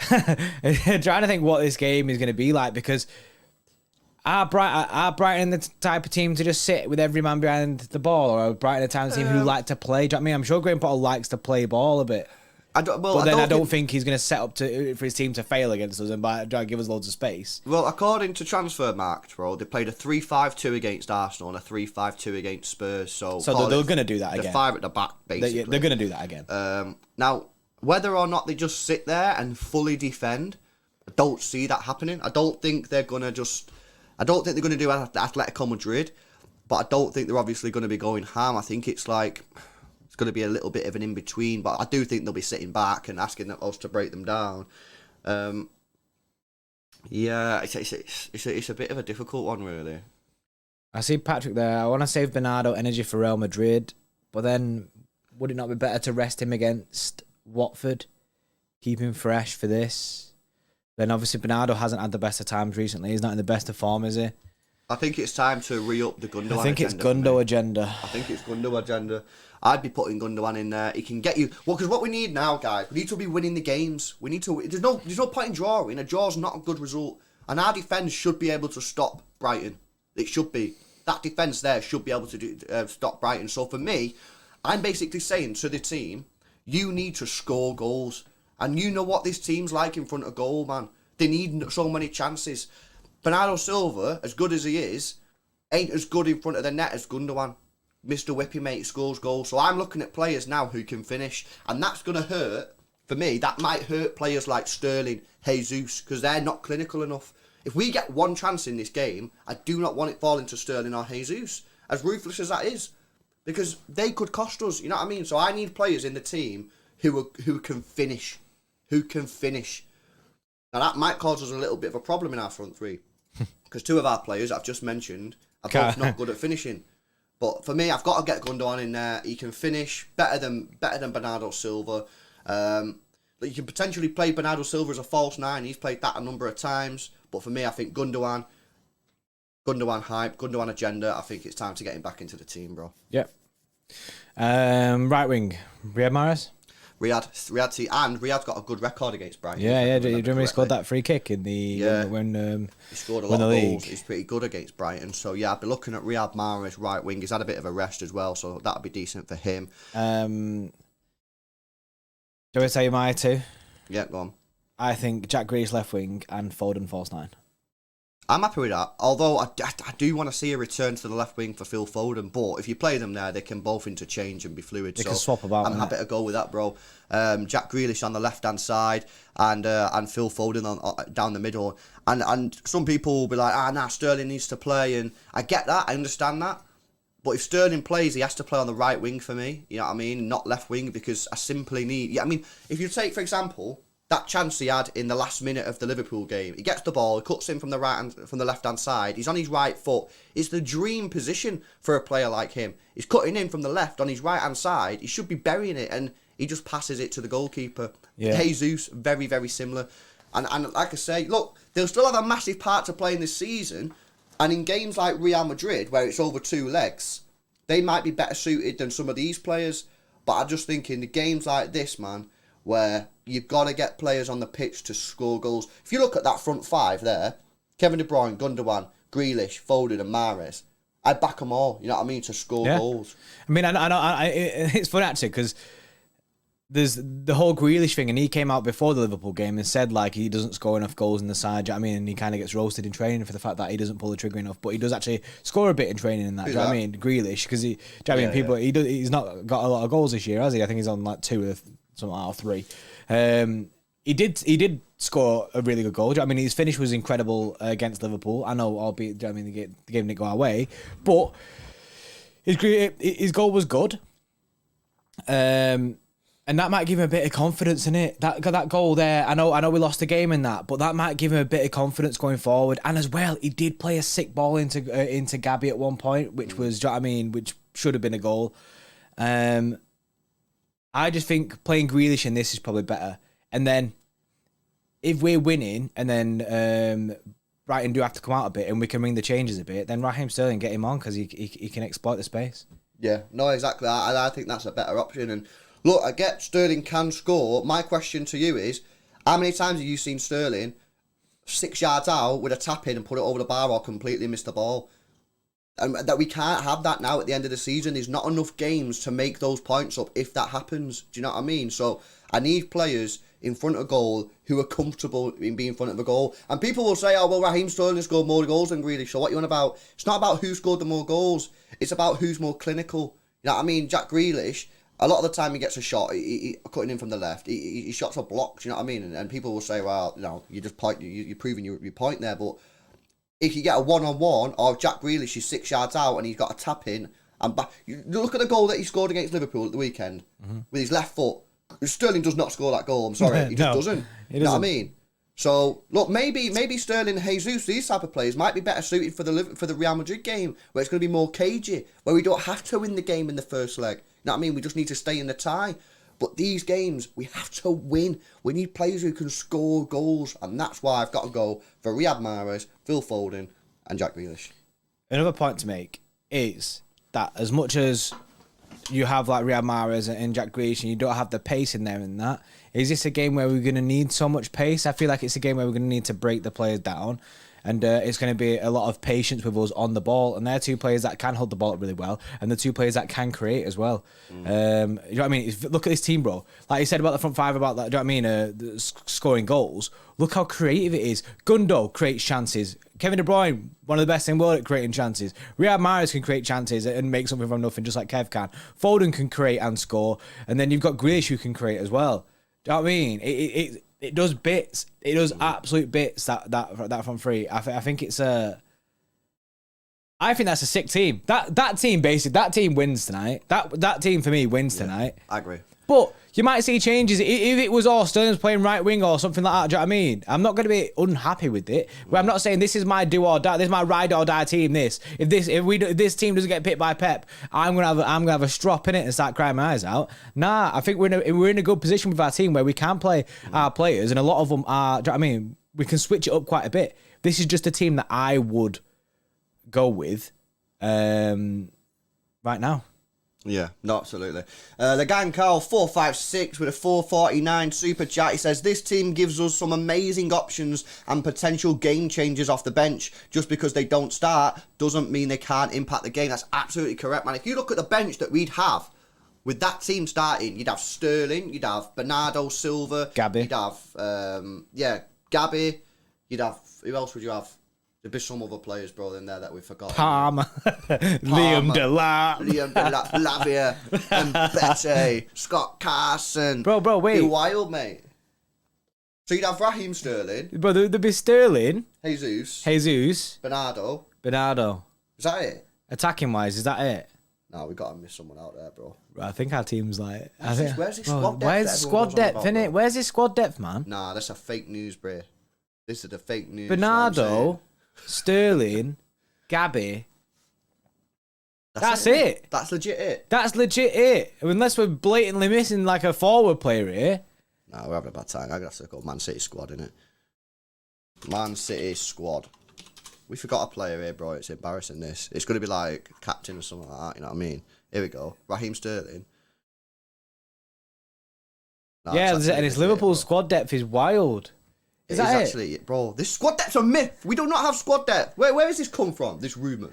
I'm trying to think what this game is going to be like, because are Brighton the type of team to just sit with every man behind the ball, or are Brighton the type of team who like to play? Do you know what I mean? I'm sure Graham Potter likes to play ball a bit. I don't think he's going to set up for his team to fail against us and give us loads of space. Well, according to Transfermarkt, bro, they played a 3-5-2 against Arsenal and a 3-5-2 against Spurs. So they're going to do that again. They're 5 at the back, basically. They're going to do that again. Now, whether or not they just sit there and fully defend, I don't see that happening. I don't think they're going to do Atletico Madrid, but I don't think they're obviously going to be going ham. I think it's like... It's going to be a little bit of an in-between, but I do think they'll be sitting back and asking us to break them down. Yeah, it's a bit of a difficult one, really. I see Patrick there. I want to save Bernardo energy for Real Madrid, but then would it not be better to rest him against Watford? Keep him fresh for this? Then obviously Bernardo hasn't had the best of times recently. He's not in the best of form, is he? I think it's time to re-up the Gundogan agenda. I think it's Gundo agenda. I think it's Gundo agenda. I'd be putting Gundogan in there. He can get you... Well, because what we need now, guys, we need to be winning the games. We need to... There's no point in drawing. A draw's not a good result. And our defence should be able to stop Brighton. It should be. That defence there should be able to stop Brighton. So for me, I'm basically saying to the team, you need to score goals. And you know what this team's like in front of goal, man. They need so many chances. Bernardo Silva, as good as he is, ain't as good in front of the net as Gundogan. Mr. Whippy Mate scores goals. So I'm looking at players now who can finish. And that's going to hurt, for me, that might hurt players like Sterling, Jesus, because they're not clinical enough. If we get one chance in this game, I do not want it falling to Sterling or Jesus, as ruthless as that is. Because they could cost us, you know what I mean? So I need players in the team who can finish. Who can finish. Now that might cause us a little bit of a problem in our front three. Because two of our players I've just mentioned are both not good at finishing. But for me, I've got to get Gundogan in there. He can finish better than Bernardo Silva. You can potentially play Bernardo Silva as a false nine. He's played that a number of times. But for me, I think Gundogan hype, Gundogan agenda. I think it's time to get him back into the team, bro. Yep. Right wing, Riyad Mahrez. Riyad's got a good record against Brighton. Yeah. Do you remember he scored that free kick in the when he scored a lot of goals. He's pretty good against Brighton. So yeah, I'd be looking at Riyad Mahrez right wing. He's had a bit of a rest as well, so that'd be decent for him. Do I tell you my two? Yeah, go on. I think Jack Grealish left wing and Foden false nine. I'm happy with that. Although I do want to see a return to the left wing for Phil Foden. But if you play them there, they can both interchange and be fluid. They can swap about. I'm happy to go with that, bro. Jack Grealish on the left-hand side and Phil Foden on down the middle. And some people will be like, Sterling needs to play. And I get that. I understand that. But if Sterling plays, he has to play on the right wing for me. You know what I mean? Not left wing, because I simply need... Yeah, I mean, if you take, for example... that chance he had in the last minute of the Liverpool game. He gets the ball, he cuts in from the left-hand side. He's on his right foot. It's the dream position for a player like him. He's cutting in from the left on his right-hand side. He should be burying it, and he just passes it to the goalkeeper. Yeah. Jesus, very, very similar. And like I say, look, they'll still have a massive part to play in this season. And in games like Real Madrid, where it's over 2 legs, they might be better suited than some of these players. But I just think in the games like this, man, where you've got to get players on the pitch to score goals. If you look at that front 5 there, Kevin De Bruyne, Gundogan, Grealish, Foden and Mahrez, I'd back them all, you know what I mean, to score goals. I mean, it's fun actually, because there's the whole Grealish thing, and he came out before the Liverpool game and said like he doesn't score enough goals in the side. Do you know what I mean? And he kind of gets roasted in training for the fact that he doesn't pull the trigger enough, but he does actually score a bit in training in that. Do you know what I mean? Grealish, because he, do you know what I mean? People, he's not got a lot of goals this year, has he? I think he's on like 2 or something like 3. He did score a really good goal. I mean, his finish was incredible against Liverpool. I know, albeit, I mean, the game didn't go our way, but his goal was good. And that might give him a bit of confidence in it. That goal there, I know we lost the game in that, but that might give him a bit of confidence going forward. And as well, he did play a sick ball into Gabby at one point, which was, do you know what I mean, which should have been a goal. I just think playing Grealish in this is probably better. And then if we're winning and then Brighton do have to come out a bit and we can ring the changes a bit, then Raheem Sterling, get him on, because he can exploit the space. Yeah, no, exactly. I think that's a better option. And look, I get Sterling can score. My question to you is, how many times have you seen Sterling 6 yards out with a tap in and put it over the bar or completely miss the ball? And that we can't have that now at the end of the season. There's not enough games to make those points up if that happens. Do you know what I mean? So I need players in front of goal who are comfortable in being in front of a goal. And people will say, oh, well, Raheem Sterling scored more goals than Grealish. So what you on about? It's not about who scored the more goals. It's about who's more clinical. You know what I mean? Jack Grealish, a lot of the time he gets a shot, he cutting in from the left. He shots are blocked, you know what I mean? And people will say, well, you just point, you're proving your point there. But if you get a one-on-one, or Jack Grealish is 6 yards out and he's got a tap in, and back, you look at the goal that he scored against Liverpool at the weekend with his left foot. Sterling does not score that goal. I'm sorry, he just doesn't. You know what I mean? So look, maybe Sterling, Jesus, these type of players might be better suited for the Real Madrid game, where it's going to be more cagey, where we don't have to win the game in the first leg. You know what I mean? We just need to stay in the tie. But these games, we have to win. We need players who can score goals, and that's why I've got to go for Riyad Mahrez, Phil Foden, and Jack Grealish. Another point to make is that as much as you have like Riyad Mahrez and Jack Grealish, and you don't have the pace in there and that, is this a game where we're going to need so much pace? I feel like it's a game where we're going to need to break the players down. And it's going to be a lot of patience with us on the ball. And they're 2 players that can hold the ball up really well. And the 2 players that can create as well. You know what I mean? Look at this team, bro. Like you said about the front 5, about that, do you know what I mean? Scoring goals. Look how creative it is. Gundo creates chances. Kevin De Bruyne, one of the best in the world at creating chances. Riyad Mahrez can create chances and make something from nothing, just like Kev can. Foden can create and score. And then you've got Grealish who can create as well. Do you know what I mean? It does bits. It does absolute bits, that front 3. I think it's I think that's a sick team. That team wins tonight. That team for me wins tonight. I agree. But you might see changes. If it was all Sterling's playing right wing or something like that, do you know what I mean? I'm not going to be unhappy with it. But I'm not saying this is my do or die. This is my ride or die team. If this team doesn't get picked by Pep, I'm gonna have a strop in it and start crying my eyes out. Nah, I think we're in a good position with our team where we can play our players, and a lot of them are. Do you know what I mean? We can switch it up quite a bit. This is just a team that I would go with right now. Yeah, no, absolutely. The gang Carl 456 with a 449 super chat. He says, this team gives us some amazing options and potential game changers off the bench. Just because they don't start doesn't mean they can't impact the game. That's absolutely correct, man. If you look at the bench that we'd have with that team starting, you'd have Sterling, you'd have Bernardo Silva, Gabby. You'd have Gabby. You'd have, who else would you have? There'd be some other players, bro, in there that we forgot. Palmer, Liam Delap, Lavia, Mbete, Scott Carson. Bro, wait. You're wild, mate. So you'd have Raheem Sterling. Bro, there'd be Sterling, Jesus, Bernardo. Is that it? Attacking wise, is that it? No, we got to miss someone out there, bro. I think our team's like. Where's his squad depth? Where's squad depth, innit? Where's his squad depth, man? Nah, that's a fake news, bro. This is the fake news. Bernardo, Sterling, Gabby. That's it. That's legit it. That's legit it. Unless we're blatantly missing like a forward player here. No, we're having a bad time. I'm going to have to go Man City squad, innit? Man City squad. We forgot a player here, bro. It's embarrassing, this. It's going to be like captain or something like that, you know what I mean? Here we go. Raheem Sterling. No, yeah, and his Liverpool squad depth is wild. Is that actually it, bro? This squad depth's a myth. We do not have squad depth. Where has this come from, this rumour?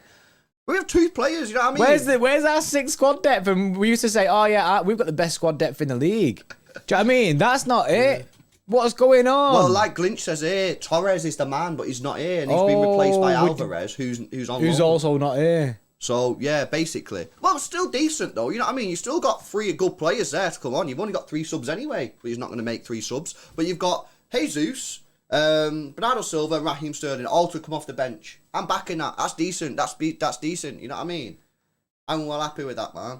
We have 2 players, you know what I mean? Where's our 6th squad depth? And we used to say, oh yeah, we've got the best squad depth in the league. Do you know what I mean? That's not it. What's going on? Well, like Glinch says here, Torres is the man, but he's not here, and he's been replaced by Alvarez, who's on who's loan. Also not here. So yeah, basically, well, it's still decent though. You know what I mean? You still got 3 good players there to come on. You've only got 3 subs anyway, but he's not going to make 3 subs. But you've got Jesus, Bernardo Silva, and Raheem Sterling all to come off the bench. I'm backing that. That's decent. That's decent. You know what I mean? I'm well happy with that, man.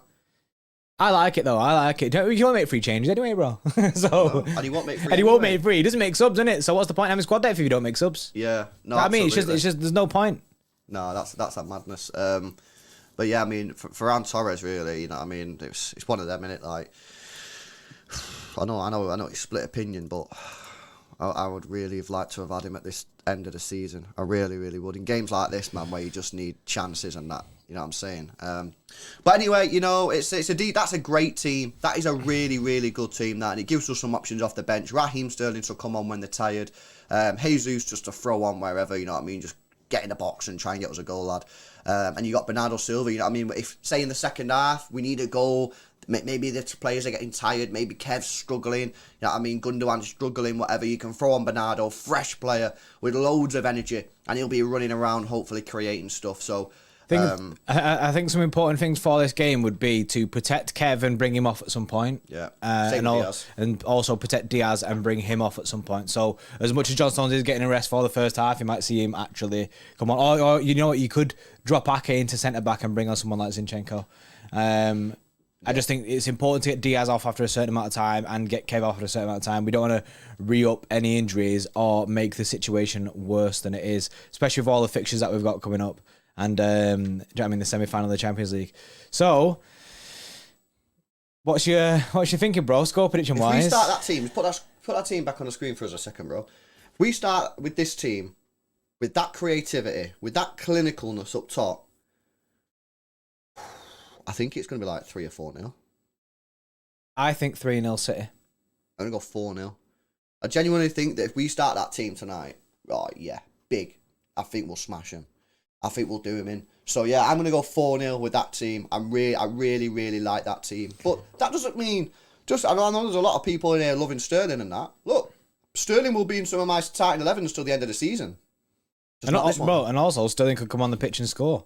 I like it though. I like it. You won't make free changes anyway, bro. So and he won't make free. And he won't make free. He doesn't make subs, innit? So what's the point of having squad depth if you don't make subs? Yeah. No. I mean, it's just there's no point. No, that's a madness. But yeah, I mean, for Ferran Torres, really, you know what I mean? It's one of them, innit? Like, I know it's split opinion, but I would really have liked to have had him at this end of the season. I really, really would. In games like this, man, where you just need chances and that, you know what I'm saying? But anyway, you know, that's a great team. That is a really, really good team, that, and it gives us some options off the bench. Raheem Sterling to come on when they're tired. Jesus just to throw on wherever, you know what I mean? Just get in the box and try and get us a goal, lad. And you got Bernardo Silva, you know what I mean? If, say, in the second half, we need a goal, maybe the players are getting tired, maybe Kev's struggling, you know what I mean? Gundogan's struggling, whatever, you can throw on Bernardo, fresh player with loads of energy, and he'll be running around, hopefully creating stuff. So, I think some important things for this game would be to protect Kev and bring him off at some point. Yeah. And also protect Diaz and bring him off at some point. So as much as John Stones is getting a rest for the first half, you might see him actually come on. Or you know what, you could drop Ake into centre back and bring on someone like Zinchenko. I just think it's important to get Diaz off after a certain amount of time and get Kev off after a certain amount of time. We don't want to re-up any injuries or make the situation worse than it is, especially with all the fixtures that we've got coming up. And do you know what I mean, the semi-final of the Champions League. So, what's your thinking, bro? Score prediction wise. If we start that team, put that team back on the screen for us a second, bro. If we start with this team, with that creativity, with that clinicalness up top, I think it's going to be like 3 or 4-0. I think 3-0 City. I'm going to go 4-0. I genuinely think that if we start that team tonight, right, yeah, big, I think we'll smash them. I think we'll do him in. So yeah, I'm gonna go 4-0 with that team. I really, really like that team. But that doesn't mean I know there's a lot of people in here loving Sterling and that. Look, Sterling will be in some of my starting 11s till the end of the season. And also Sterling could come on the pitch and score.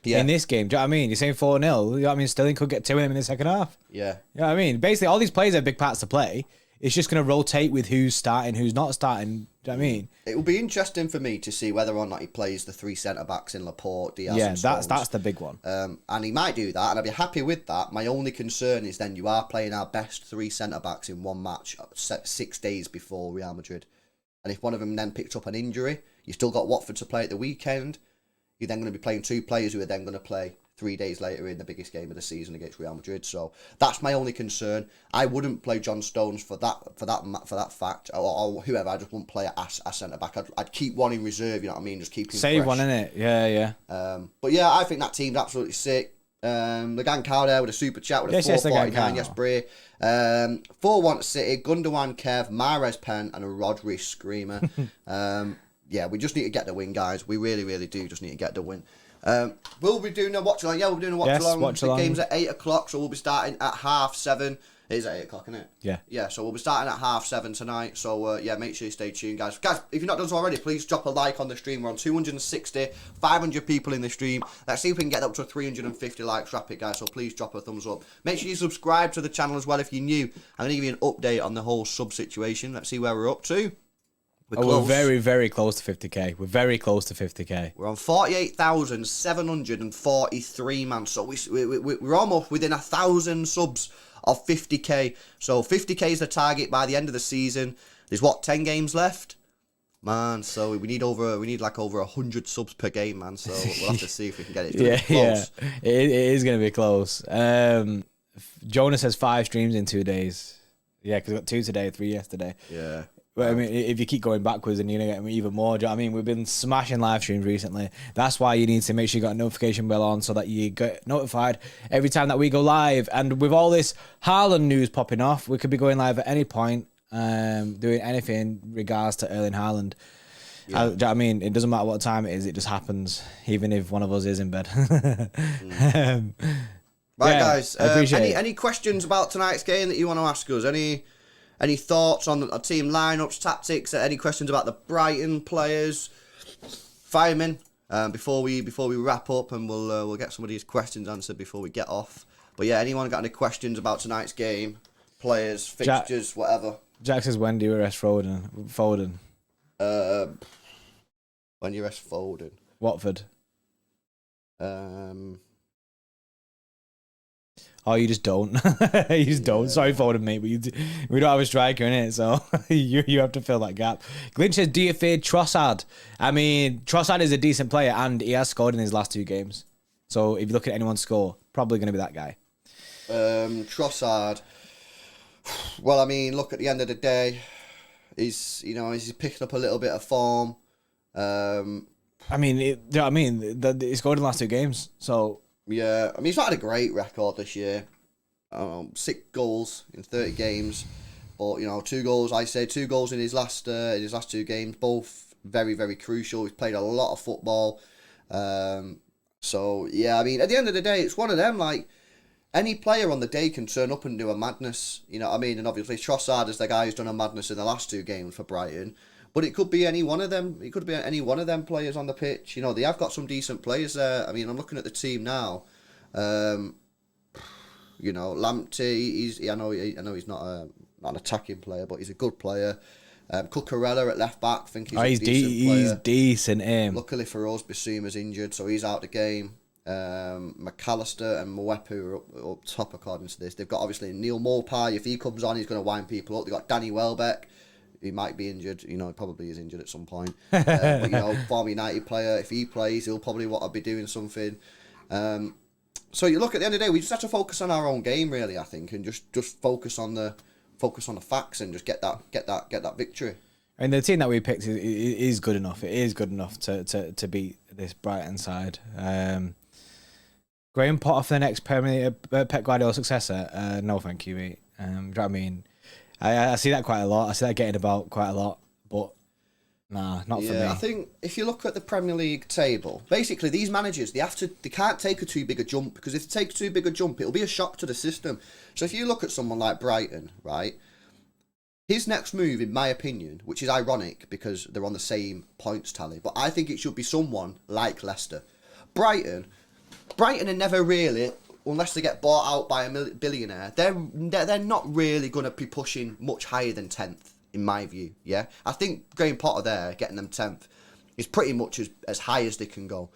Yeah. In this game, do you know what I mean? You're saying 4-0. You know what I mean? Sterling could get 2 in him in the second half. Yeah. You know what I mean? Basically, all these players have big parts to play. It's just going to rotate with who's starting, who's not starting. Do you know what I mean? It will be interesting for me to see whether or not he plays the 3 centre-backs in Laporte, Diaz and Stones. Yeah, that's the big one. And he might do that, and I'd be happy with that. My only concern is then you are playing our best 3 centre-backs in one match 6 days before Real Madrid. And if one of them then picked up an injury, you've still got Watford to play at the weekend. You're then going to be playing 2 players who are then going to play 3 days later in the biggest game of the season against Real Madrid. So that's my only concern. I wouldn't play John Stones for that fact, or whoever. I just wouldn't play a centre back. I'd keep one in reserve. You know what I mean? Just keep him save fresh. one, innit? Yeah. But yeah, I think that team's absolutely sick. The gang cow there with a super chat with a 449. Yes, Bray. 4-1 to City. Gundogan, Kev, Mahrez, Pen, and a Rodri screamer. Yeah, we just need to get the win, guys. We really, really do just need to get the win. We'll be doing a watch along. Yeah, we'll be doing a watch Yes, along. watch The along. game's at 8 o'clock, so we'll be starting at 7:30. It is at 8 o'clock, isn't it? Yeah. Yeah, so we'll be starting at 7:30 tonight. So, yeah, make sure you stay tuned, guys. Guys, if you've not done so already, please drop a like on the stream. We're on 260, 500 people in the stream. Let's see if we can get up to 350 likes rapid, guys. So please drop a thumbs up. Make sure you subscribe to the channel as well if you're new. I'm going to give you an update on the whole sub situation. Let's see where we're up to. We're very, very close to 50k. We're very close to 50k. We're on 48,743, man. So we're almost within 1,000 subs of 50k. So 50k is the target by the end of the season. There's 10 games left, man. So we need like over 100 subs per game, man. So we'll have to see if we can get it. Yeah. It is going to be close. Jonas has 5 streams in 2 days. Yeah, because we got 2 today, 3 yesterday. Yeah. But I mean, if you keep going backwards, then you're going to get even more. Do you know what I mean? We've been smashing live streams recently. That's why you need to make sure you got a notification bell on so that you get notified every time that we go live. And with all this Haaland news popping off, we could be going live at any point, doing anything in regards to Erling Haaland. Yeah. Do you know what I mean? It doesn't matter what time it is, it just happens, even if one of us is in bed. Right, Yeah, guys. I appreciate it. Any questions about tonight's game that you want to ask us? Any thoughts on the team lineups, tactics? Any questions about the Brighton players? Fire them in before we wrap up, and we'll get some of these questions answered before we get off. But yeah, anyone got any questions about tonight's game, players, fixtures, whatever? Jack says, when do you arrest Foden? When you rest Foden. Watford. Oh, you just don't. You just don't. Sorry, Foden, mate, but we don't have a striker in it, so you have to fill that gap. Glinch says, do you fear Trossard? I mean, Trossard is a decent player, and he has scored in his last 2 games. So if you look at anyone's score, probably going to be that guy. Trossard. Well, I mean, look, at the end of the day, he's picking up a little bit of form. I mean, you know what I mean? He scored in the last 2 games, so... Yeah, I mean, he's not had a great record this year. 6 goals in 30 games, but 2 goals. I say 2 goals in his last 2 games, both very, very crucial. He's played a lot of football. So yeah, I mean, at the end of the day, it's one of them. Like, any player on the day can turn up and do a madness. You know what I mean? And obviously, Trossard is the guy who's done a madness in the last 2 games for Brighton. But it could be any one of them. It could be any one of them players on the pitch. They have got some decent players there. I mean, I'm looking at the team now. Lamptey, I know he's not an attacking player, but he's a good player. Cucurella at left back, I think he's a decent player. He's decent. Luckily for us, Bissouma's injured, so he's out the game. McAllister and Mwepu are up top according to this. They've got obviously Neil Maupay. If he comes on, he's going to wind people up. They've got Danny Welbeck. He might be injured. He probably is injured at some point. But, former United player, if he plays, he'll probably want to be doing something. So you look, at the end of the day, we just have to focus on our own game, really, I think, and just focus on the facts and just get that victory. I mean, the team that we picked is good enough. It is good enough to beat this Brighton side. Graham Potter for the next Pep Guardiola successor? No, thank you, mate. Do you know what I mean? I see that quite a lot. I see that getting about quite a lot, but nah, not for me. I think if you look at the Premier League table, basically these managers, they can't take too big a jump, because if they take too big a jump, it'll be a shock to the system. So if you look at someone like Brighton, right, his next move, in my opinion, which is ironic because they're on the same points tally, but I think it should be someone like Leicester. Brighton are never really, unless they get bought out by a billionaire, they're not really going to be pushing much higher than 10th, in my view, yeah? I think Graham Potter there, getting them 10th, is pretty much as high as they can go.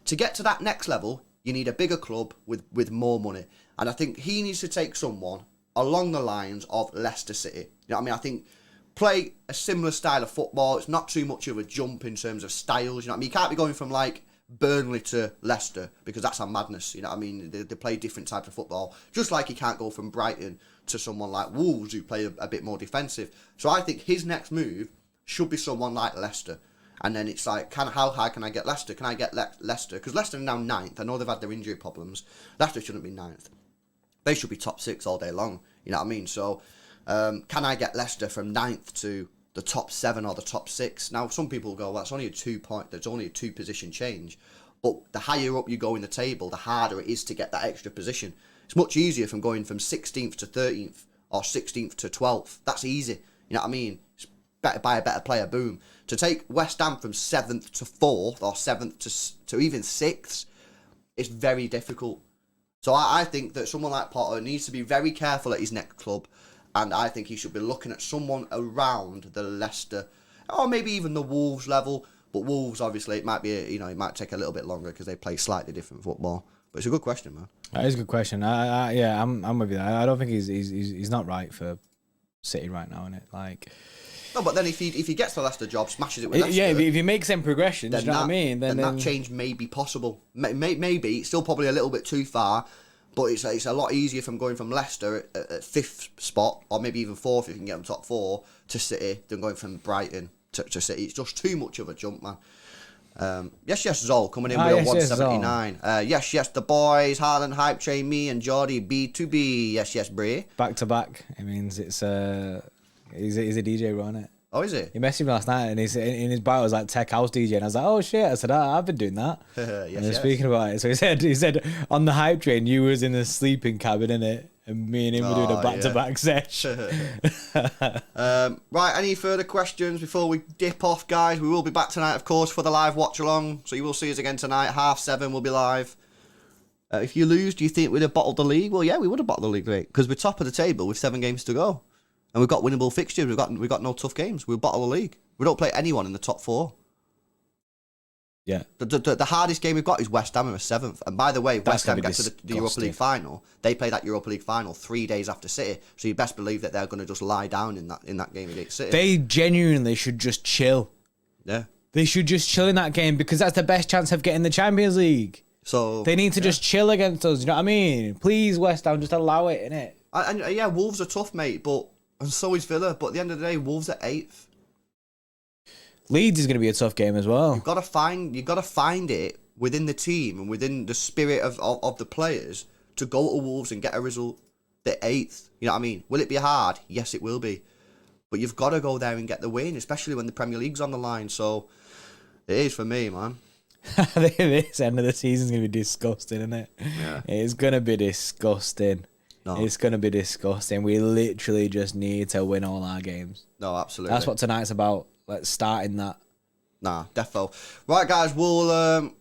To get to that next level, you need a bigger club with more money. And I think he needs to take someone along the lines of Leicester City. You know what I mean? I think play a similar style of football. It's not too much of a jump in terms of styles. You know what I mean? You can't be going from like Burnley to Leicester, because that's a madness. You know what I mean? They play different types of football. Just like you can't go from Brighton to someone like Wolves, who play a bit more defensive. So I think his next move should be someone like Leicester. And then it's like, how high can I get Leicester? Can I get Leicester? Because Leicester are now 9th. I know they've had their injury problems. Leicester shouldn't be 9th. They should be top 6 all day long. You know what I mean? So can I get Leicester from 9th to the top 7 or the top 6? Now, some people go, well, that's only a 2 point. There's only a 2 position change. But the higher up you go in the table, the harder it is to get that extra position. It's much easier from going from 16th to 13th or 16th to 12th. That's easy. You know what I mean? It's better buy a better player, boom. To take West Ham from 7th to 4th or 7th to even 6th, it's very difficult. So I think that someone like Potter needs to be very careful at his next club, and I think he should be looking at someone around the Leicester or maybe even the Wolves level. But Wolves, obviously, it might be it might take a little bit longer because they play slightly different football. But it's a good question, man. That is a good question. I'm with you. I don't think he's not right for City right now, innit? Like. No, but then if he gets the Leicester job, smashes it with Leicester... Yeah, if he makes them progressions, you know what I mean? Then that change may be possible. Maybe, it's still probably a little bit too far, but it's a lot easier from going from Leicester at 5th spot, or maybe even 4th if you can get them top 4, to City, than going from Brighton to City. It's just too much of a jump, man. Yes, Zol, coming in with a 179. Yes, the boys, Haaland, Hype Train, me and Jordy, B2B. Yes, Bray. Back to back. It means it's... He's a DJ, on it. Oh, is he? He messaged me last night, and he's in his bio was like tech house DJ, and I was like, oh shit! I said, I've been doing that. Yes. Speaking about it, so he said on the hype train, you was in the sleeping cabin, innit? And me and him were doing a back-to-back session. Right, any further questions before we dip off, guys? We will be back tonight, of course, for the live watch-along. So you will see us again tonight. 7:30 we'll be live. If you lose, do you think we'd have bottled the league? Well, yeah, we would have bottled the league, mate, because we're top of the table with 7 games to go. And we've got winnable fixtures. We've got no tough games. We'll bottle the league. We don't play anyone in the top 4. Yeah. The hardest game we've got is West Ham in the 7th. And by the way, West Ham get to the Europa League final. They play that Europa League final 3 days after City. So you best believe that they're going to just lie down in that game against City. They genuinely should just chill. Yeah. They should just chill in that game because that's the best chance of getting the Champions League. So they need to just chill against us. You know what I mean? Please, West Ham, just allow it, innit? And yeah, Wolves are tough, mate, and so is Villa. But at the end of the day, Wolves are 8th. Leeds is going to be a tough game as well. You've got to find it within the team and within the spirit of the players to go to Wolves and get a result. They're 8th. You know what I mean? Will it be hard? Yes, it will be. But you've got to go there and get the win, especially when the Premier League's on the line. So it is for me, man. This end of the season's going to be disgusting, isn't it? Yeah. It's going to be disgusting. No. It's going to be disgusting. We literally just need to win all our games. No, absolutely. That's what tonight's about. Let's start in that. Nah, defo. Right, guys, we'll...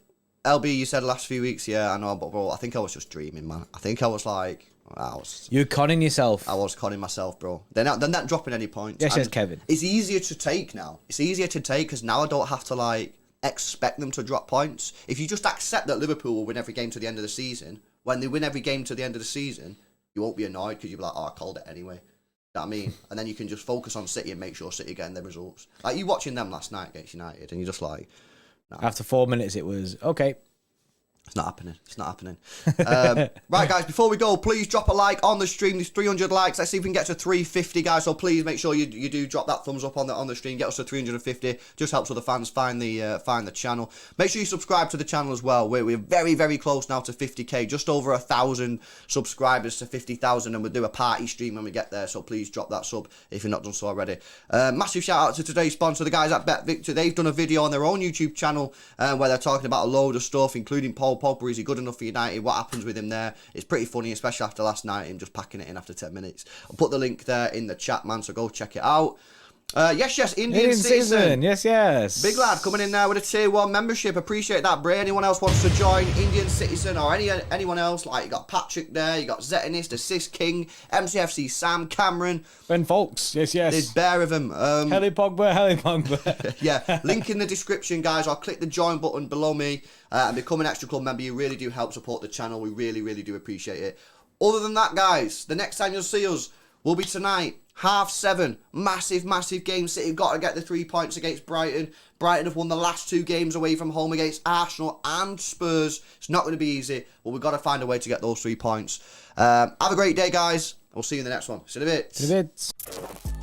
LB, you said last few weeks, yeah, I know, but bro, I think I was just dreaming, man. I think I was like... You're conning yourself. I was conning myself, bro. They're not dropping any points. Yes, Kevin. It's easier to take now. It's easier to take because now I don't have to, like, expect them to drop points. If you just accept that Liverpool will win every game to the end of the season, when they win every game to the end of the season... You won't be annoyed because you'll be like, I called it anyway. You know what I mean? And then you can just focus on City and make sure City are getting their results. Like, you watching them last night against United, and you're just like... Nah. After 4 minutes, it was, okay. It's not happening. It's not happening. Right, guys, before we go, please drop a like on the stream. There's 300 likes. Let's see if we can get to 350, guys. So please make sure you do drop that thumbs up on the stream. Get us to 350. Just helps other fans find the channel. Make sure you subscribe to the channel as well. We're very, very close now to 50k. Just over 1,000 subscribers to 50,000, and we'll do a party stream when we get there. So please drop that sub if you're not done so already. Massive shout out to today's sponsor, the guys at BetVictor. They've done a video on their own YouTube channel where they're talking about a load of stuff, including Paul Pogba. Is he good enough for United? What happens with him there? It's pretty funny, especially after last night, him just packing it in after 10 minutes. I'll put the link there in the chat, man, so go check it out. Yes, Indian Citizen. Yes. Big lad coming in there with a tier 1 membership. Appreciate that, Bray. Anyone else wants to join Indian Citizen or anyone else? Like, you got Patrick there, you got Zetanist, Assist King, MCFC Sam, Cameron. Ben Folks. Yes. There's bare of them. Heli Pogba. Yeah, link in the description, guys, or click the join button below me and become an Extra Club member. You really do help support the channel. We really, really do appreciate it. Other than that, guys, the next time you'll see us will be tonight. 7:30, massive game. City have got to get the 3 points against Brighton. Brighton have won the last 2 games away from home against Arsenal and Spurs. It's not going to be easy, but we've got to find a way to get those 3 points. Have a great day, guys. We'll see you in the next one. See you in a bit.